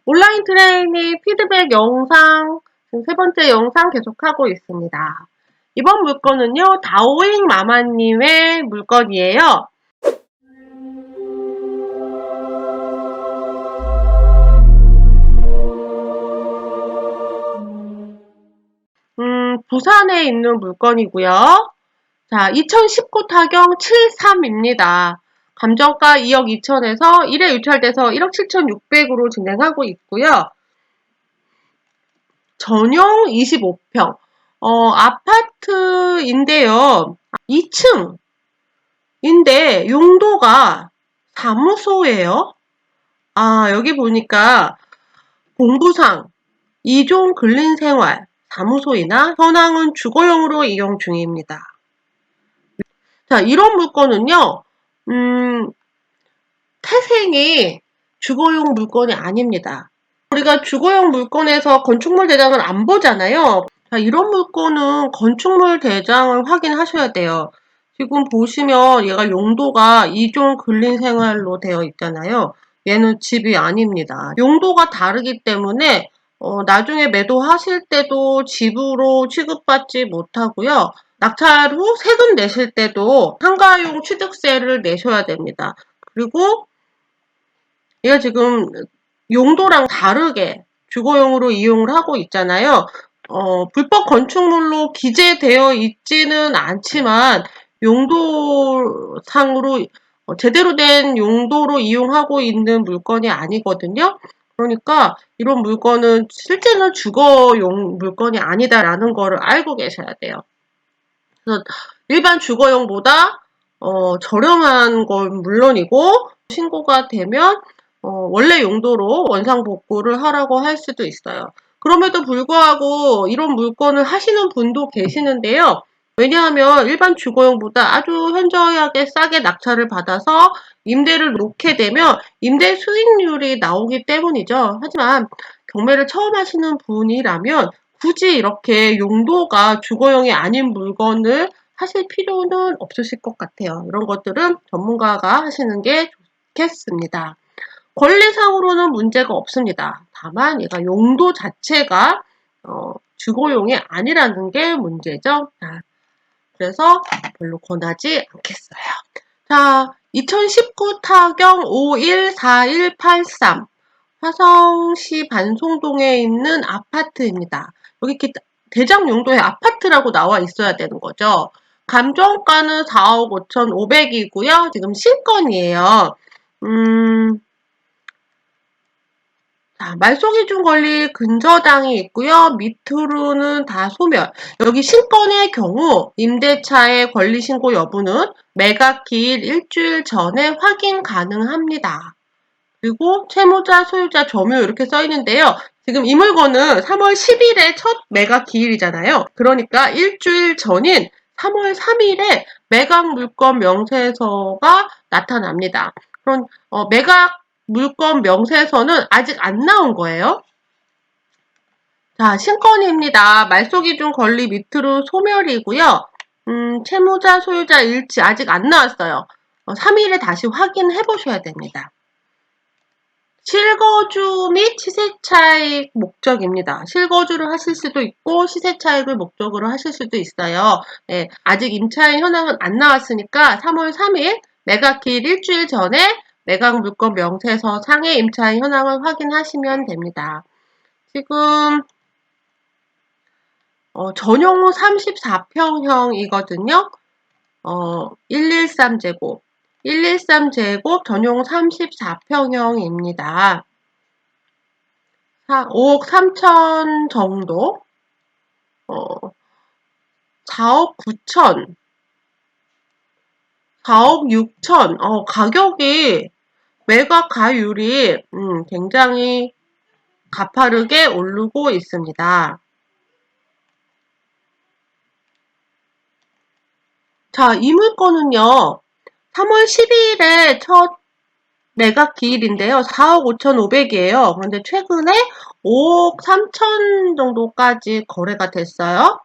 온라인 트레이닝 피드백 영상, 지금 세 번째 영상 계속하고 있습니다. 이번 물건은요, 다오잉 마마님의 물건이에요. 부산에 있는 물건이고요. 자, 2019 타경 73입니다. 감정가 2억 2천에서 1회 유찰돼서 1억 7,600으로 진행하고 있고요. 전용 25평. 아파트인데요. 2층인데 용도가 사무소예요. 아, 여기 보니까 공부상, 2종 근린생활, 사무소이나 현황은 주거용으로 이용 중입니다. 자, 이런 물건은요, 태생이 주거용 물건이 아닙니다. 우리가 주거용 물건에서 건축물 대장을 안 보잖아요. 자, 이런 물건은 건축물 대장을 확인하셔야 돼요. 지금 보시면 얘가 용도가 2종 근린생활로 되어 있잖아요. 얘는 집이 아닙니다. 용도가 다르기 때문에 나중에 매도하실 때도 집으로 취급받지 못하고요. 낙찰 후 세금 내실 때도 상가용 취득세를 내셔야 됩니다. 그리고 얘가 지금 용도랑 다르게 주거용으로 이용을 하고 있잖아요. 불법 건축물로 기재되어 있지는 않지만 용도상으로 제대로 된 용도로 이용하고 있는 물건이 아니거든요. 그러니까 이런 물건은 실제는 주거용 물건이 아니다라는 거를 알고 계셔야 돼요. 그래서 일반 주거용보다 저렴한 건 물론이고 신고가 되면 원래 용도로 원상복구를 하라고 할 수도 있어요. 그럼에도 불구하고 이런 물건을 하시는 분도 계시는데요. 왜냐하면 일반 주거용보다 아주 현저하게 싸게 낙찰을 받아서 임대를 놓게 되면 임대 수익률이 나오기 때문이죠. 하지만 경매를 처음 하시는 분이라면 굳이 이렇게 용도가 주거용이 아닌 물건을 하실 필요는 없으실 것 같아요. 이런 것들은 전문가가 하시는 게 좋겠습니다. 권리상으로는 문제가 없습니다. 다만 얘가 용도 자체가 주거용이 아니라는 게 문제죠. 자, 그래서 별로 권하지 않겠어요. 자, 2019 타경 514183 화성시 반송동에 있는 아파트입니다. 여기 이렇게 대장 용도의 아파트라고 나와 있어야 되는 거죠. 감정가는 4억 5,500이고요. 지금 신건이에요. 자, 말소기준 권리 근저당이 있고요. 밑으로는 다 소멸. 여기 신건의 경우 임대차의 권리 신고 여부는 매각 기일 일주일 전에 확인 가능합니다. 그리고 채무자, 소유자, 점유 이렇게 써 있는데요. 지금 이 물건은 3월 10일에 첫 매각 기일이잖아요. 그러니까 일주일 전인 3월 3일에 매각 물건 명세서가 나타납니다. 그럼 매각 물건 명세서는 아직 안 나온 거예요. 자, 신건입니다. 말소기준 권리 밑으로 소멸이고요. 채무자, 소유자 일치 아직 안 나왔어요. 3일에 다시 확인해 보셔야 됩니다. 실거주 및 시세차익 목적입니다. 실거주를 하실 수도 있고 시세차익을 목적으로 하실 수도 있어요. 네, 아직 임차인 현황은 안 나왔으니까 3월 3일 매각기일 일주일 전에 매각 물건 명세서 상의 임차인 현황을 확인하시면 됩니다. 지금 전용 34평형이거든요. 113제곱. 113제곱 전용 34평형입니다. 5억 3천 정도? 4억 9천, 4억 6천, 가격이, 매각 가율이, 굉장히 가파르게 오르고 있습니다. 자, 이 물건은요, 3월 12일에 첫 매각 기일인데요. 4억 5,500이에요. 그런데 최근에 5억 3천 정도까지 거래가 됐어요.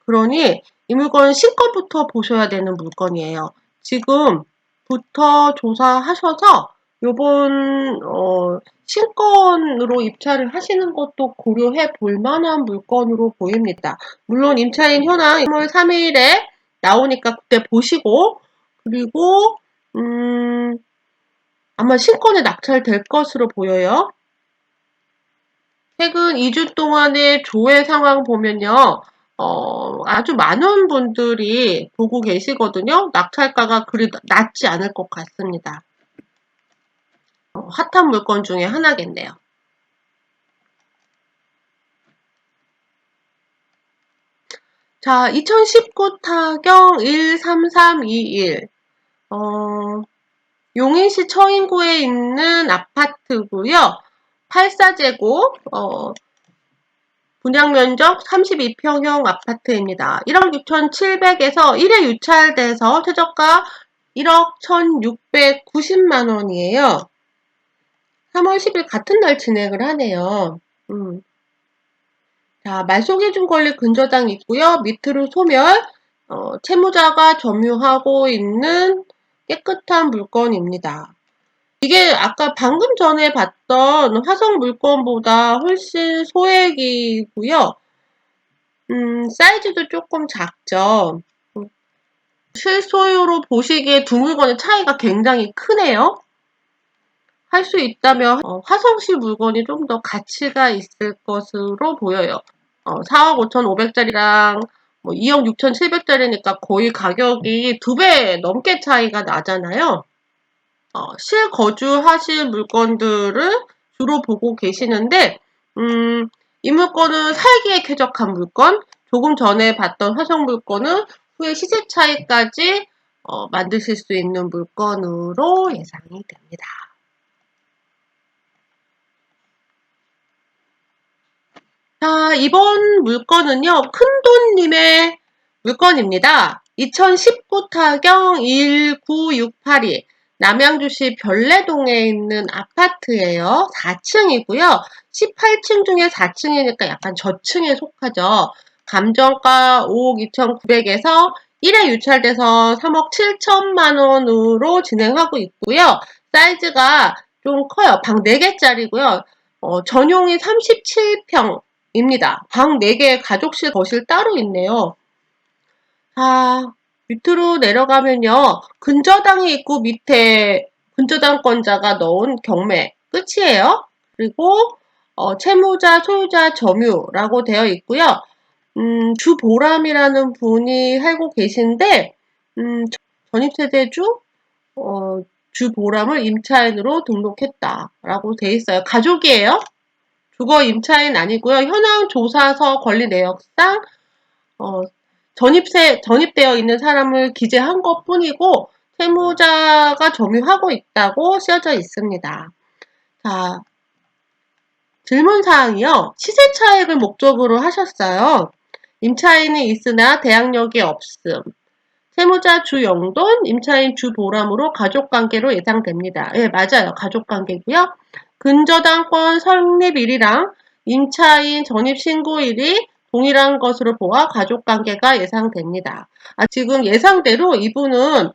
그러니 이 물건은 신건부터 보셔야 되는 물건이에요. 지금부터 조사하셔서 요번 신건으로 입찰을 하시는 것도 고려해 볼 만한 물건으로 보입니다. 물론 임차인 현황 3월 3일에 나오니까 그때 보시고, 그리고 아마 신건에 낙찰될 것으로 보여요. 최근 2주 동안의 조회 상황 보면요. 아주 많은 분들이 보고 계시거든요. 낙찰가가 그리 낮지 않을 것 같습니다. 핫한 물건 중에 하나겠네요. 자, 2019 타경 13321. 용인시 처인구에 있는 아파트고요. 84제곱, 분양 면적 32평형 아파트입니다. 1억 6,700에서 1회 유찰돼서 최저가 1억 1,690만 원이에요. 3월 10일 같은 날 진행을 하네요. 자, 말소기준 권리 근저당 있고요. 밑으로 소멸, 채무자가 점유하고 있는 깨끗한 물건입니다. 이게 아까 방금 전에 봤던 화성 물건보다 훨씬 소액이고요. 사이즈도 조금 작죠. 실소유로 보시기에 두 물건의 차이가 굉장히 크네요. 할 수 있다면 화성시 물건이 좀 더 가치가 있을 것으로 보여요. 4억 5,500짜리랑 2억 6,700짜리니까 거의 가격이 2배 넘게 차이가 나잖아요. 실거주하실 물건들을 주로 보고 계시는데, 이 물건은 살기에 쾌적한 물건, 조금 전에 봤던 화성 물건은 후에 시세 차익까지 만드실 수 있는 물건으로 예상이 됩니다. 자, 이번 물건은요, 큰돈님의 물건입니다. 2019 타경 19682. 남양주시 별내동에 있는 아파트예요. 4층이고요. 18층 중에 4층이니까 약간 저층에 속하죠. 감정가 5억 2,900에서 1회 유찰돼서 3억 7천만 원으로 진행하고 있고요. 사이즈가 좀 커요. 방 4개짜리고요. 전용이 37평입니다. 방 4개, 가족실, 거실 따로 있네요. 밑으로 내려가면요. 근저당이 있고 밑에 근저당권자가 넣은 경매 끝이에요. 그리고 채무자, 소유자, 점유라고 되어 있고요. 주보람이라는 분이 살고 계신데 전입세대주 주보람을 임차인으로 등록했다라고 되어 있어요. 가족이에요. 주거 임차인 아니고요. 현황 조사서 권리 내역상 전입되어 있는 사람을 기재한 것 뿐이고, 채무자가 점유하고 있다고 쓰여져 있습니다. 자, 질문사항이요. 시세 차익을 목적으로 하셨어요. 임차인이 있으나 대항력이 없음. 채무자 주 용돈, 임차인 주 보람으로 가족관계로 예상됩니다. 예, 맞아요. 가족관계고요. 근저당권 설립일이랑 임차인 전입신고일이 동일한 것으로 보아 가족관계가 예상됩니다. 지금 예상대로 이분은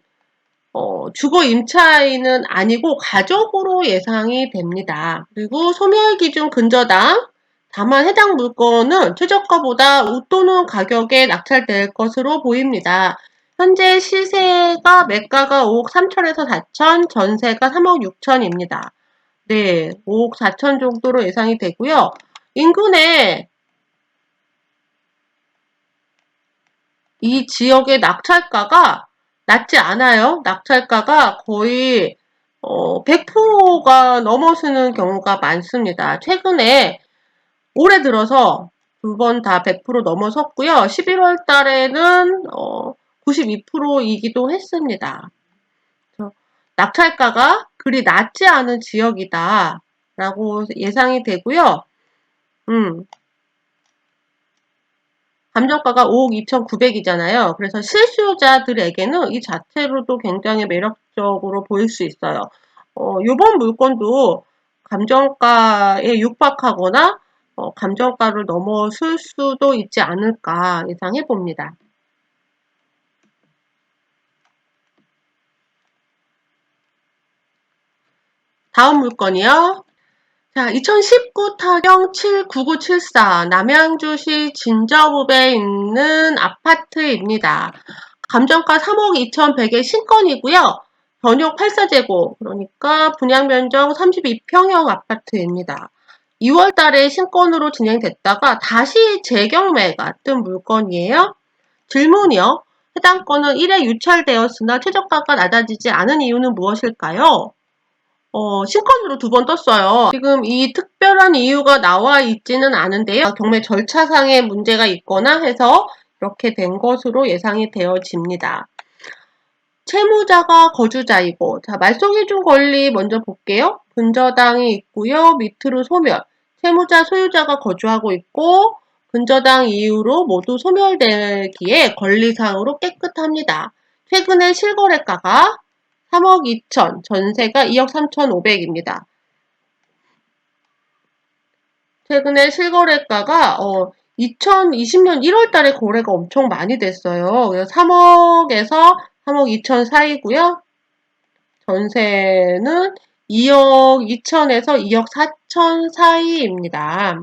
주거 임차인은 아니고 가족으로 예상이 됩니다. 그리고 소멸기준 근저당, 다만 해당 물건은 최저가보다 웃도는 가격에 낙찰될 것으로 보입니다. 현재 시세가 매가가 5억 3천에서 4천, 전세가 3억 6천입니다. 네, 5억 4천 정도로 예상이 되고요. 인근에 이 지역의 낙찰가가 낮지 않아요. 낙찰가가 거의 100%가 넘어서는 경우가 많습니다. 최근에 올해 들어서 두 번 다 100% 넘어섰고요. 11월 달에는 92%이기도 했습니다. 낙찰가가 그리 낮지 않은 지역이다 라고 예상이 되고요. 감정가가 5억 2,900이잖아요. 그래서 실수요자들에게는 이 자체로도 굉장히 매력적으로 보일 수 있어요. 요번 물건도 감정가에 육박하거나 감정가를 넘어설 수도 있지 않을까 예상해 봅니다. 다음 물건이요. 자, 2019 타경 79974 남양주시 진저읍에 있는 아파트입니다. 감정가 3억 2,100의 신건이고요. 전용 84제곱, 그러니까 분양면적 32평형 아파트입니다. 2월 달에 신건으로 진행됐다가 다시 재경매가 뜬 물건이에요. 질문이요. 해당 건은 1회 유찰되었으나 최저가가 낮아지지 않은 이유는 무엇일까요? 신건으로 2번 떴어요. 지금 이 특별한 이유가 나와 있지는 않은데요. 경매 절차상의 문제가 있거나 해서 이렇게 된 것으로 예상이 되어집니다. 채무자가 거주자이고, 자, 말소기준 권리 먼저 볼게요. 근저당이 있고요. 밑으로 소멸. 채무자 소유자가 거주하고 있고, 근저당 이후로 모두 소멸되기에 권리상으로 깨끗합니다. 최근에 실거래가가 3억 2천, 전세가 2억 3,500입니다. 최근에 실거래가가 2020년 1월 달에 거래가 엄청 많이 됐어요. 그래서 3억에서 3억 2천 사이고요. 전세는 2억 2천에서 2억 4천 사이입니다.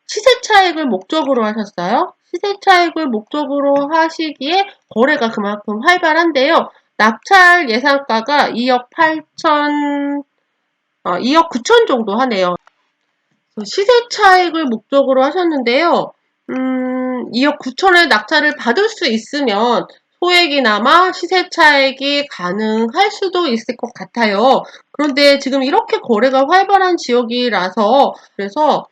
시세 차익을 목적으로 하셨어요. 시세 차익을 목적으로 하시기에 거래가 그만큼 활발한데요. 낙찰 예상가가 2억 8천, 2억 9천 정도 하네요. 시세 차익을 목적으로 하셨는데요. 2억 9천의 낙찰을 받을 수 있으면 소액이나마 시세 차익이 가능할 수도 있을 것 같아요. 그런데 지금 이렇게 거래가 활발한 지역이라서 그래서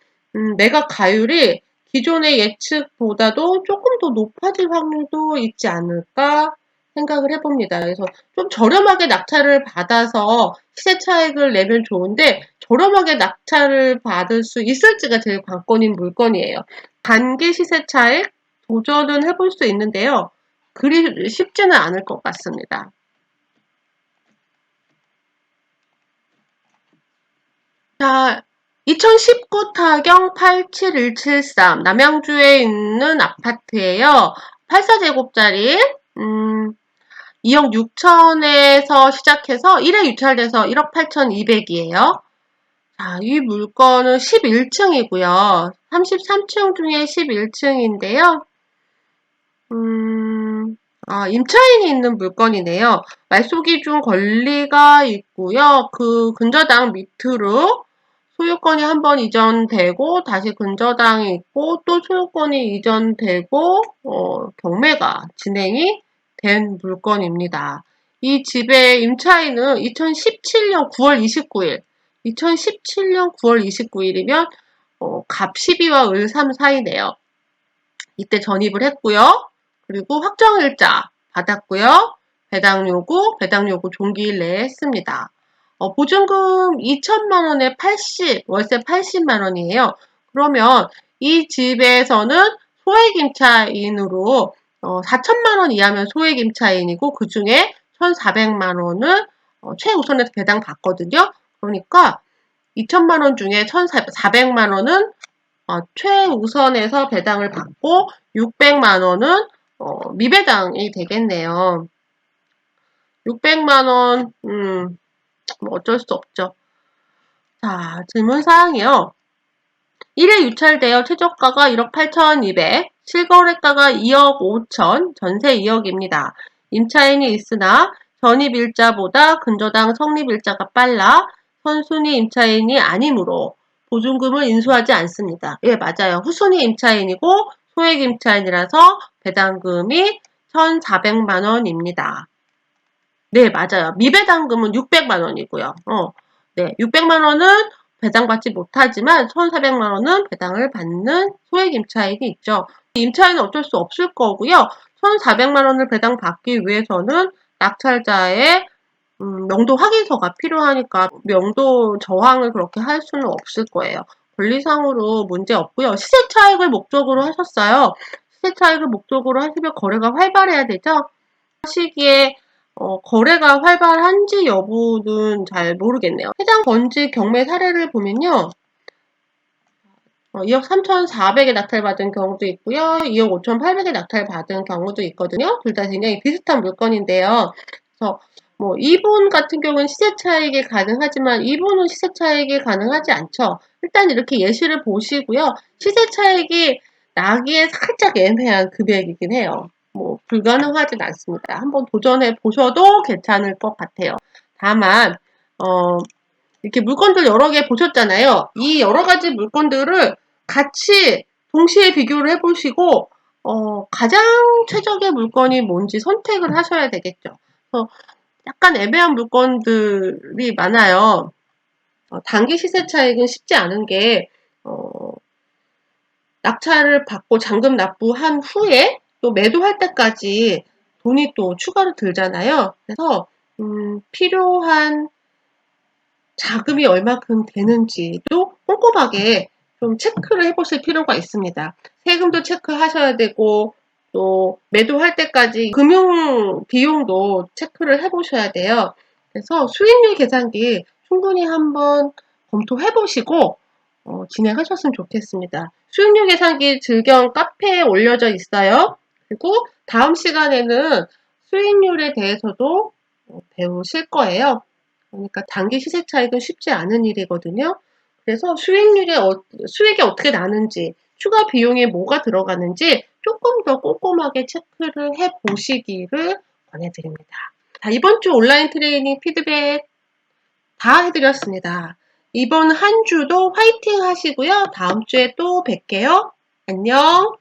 매각 가율이 기존의 예측보다도 조금 더 높아질 확률도 있지 않을까 생각을 해봅니다. 그래서 좀 저렴하게 낙찰을 받아서 시세 차익을 내면 좋은데 저렴하게 낙찰을 받을 수 있을지가 제일 관건인 물건이에요. 단기 시세 차익 도전은 해볼 수 있는데요. 그리 쉽지는 않을 것 같습니다. 자, 2019 타경 87173 남양주에 있는 아파트예요. 84제곱짜리 2억 6천에서 시작해서 1회 유찰돼서 1억 8,200이에요. 자, 이 물건은 11층이고요. 33층 중에 11층인데요. 임차인이 있는 물건이네요. 말소기준 권리가 있고요. 그 근저당 밑으로 소유권이 한번 이전되고 다시 근저당이 있고 또 소유권이 이전되고 경매가 진행이 된 물건입니다. 이 집의 임차인은 2017년 9월 29일 2017년 9월 29일이면 갑 12와 을 3 사이네요. 이때 전입을 했고요. 그리고 확정일자 받았고요. 배당 요구 종기일 내에 했습니다. 보증금 2천만 원에 80, 월세 80만 원이에요. 그러면 이 집에서는 소액임차인으로 4천만 원 이하면 소액임차인이고 그 중에 1,400만 원은 최우선에서 배당 받거든요. 그러니까 2천만 원 중에 1,400만 원은 최우선에서 배당을 받고 600만 원은 미배당이 되겠네요. 600만 원, 뭐 어쩔 수 없죠. 자, 질문사항이요. 1회 유찰되어 최저가가 1억 8,200, 실거래가가 2억 5천, 전세 2억입니다. 임차인이 있으나 전입일자보다 근저당 성립일자가 빨라 선순위 임차인이 아니므로 보증금을 인수하지 않습니다. 예, 맞아요. 후순위 임차인이고 소액 임차인이라서 배당금이 1,400만 원입니다. 네, 맞아요. 미배당금은 600만 원이고요. 네, 600만 원은 배당받지 못하지만 1,400만 원은 배당을 받는 소액 임차인이 있죠. 임차인은 어쩔 수 없을 거고요. 1,400만 원을 배당받기 위해서는 낙찰자의 명도 확인서가 필요하니까 명도 저항을 그렇게 할 수는 없을 거예요. 권리상으로 문제 없고요. 시세 차익을 목적으로 하셨어요. 시세 차익을 목적으로 하시면 거래가 활발해야 되죠. 시기에 거래가 활발한지 여부는 잘 모르겠네요. 해당 번지 경매 사례를 보면요. 2억 3,400에 낙찰받은 경우도 있고요. 2억 5,800에 낙찰받은 경우도 있거든요. 둘 다 굉장히 비슷한 물건인데요. 그래서 뭐 2분 같은 경우는 시세 차익이 가능하지만 2분은 시세 차익이 가능하지 않죠. 일단 이렇게 예시를 보시고요. 시세 차익이 나기에 살짝 애매한 금액이긴 해요. 뭐 불가능하진 않습니다. 한번 도전해 보셔도 괜찮을 것 같아요. 다만 이렇게 물건들 여러 개 보셨잖아요. 이 여러 가지 물건들을 같이 동시에 비교를 해보시고 가장 최적의 물건이 뭔지 선택을 하셔야 되겠죠. 그래서 약간 애매한 물건들이 많아요. 단기 시세 차익은 쉽지 않은 게 낙찰을 받고 잔금 납부한 후에 또 매도할 때까지 돈이 또 추가로 들잖아요. 그래서 필요한 자금이 얼마큼 되는지도 꼼꼼하게 좀 체크를 해보실 필요가 있습니다. 세금도 체크하셔야 되고 또 매도할 때까지 금융 비용도 체크를 해보셔야 돼요. 그래서 수익률 계산기 충분히 한번 검토해 보시고 진행하셨으면 좋겠습니다. 수익률 계산기 즐경 카페에 올려져 있어요. 그리고 다음 시간에는 수익률에 대해서도 배우실 거예요. 그러니까 단기 시세 차익은 쉽지 않은 일이거든요. 그래서 수익이 어떻게 나는지, 추가 비용에 뭐가 들어가는지 조금 더 꼼꼼하게 체크를 해 보시기를 권해드립니다. 자, 이번 주 온라인 트레이닝 피드백 다 해드렸습니다. 이번 한 주도 화이팅 하시고요. 다음 주에 또 뵐게요. 안녕.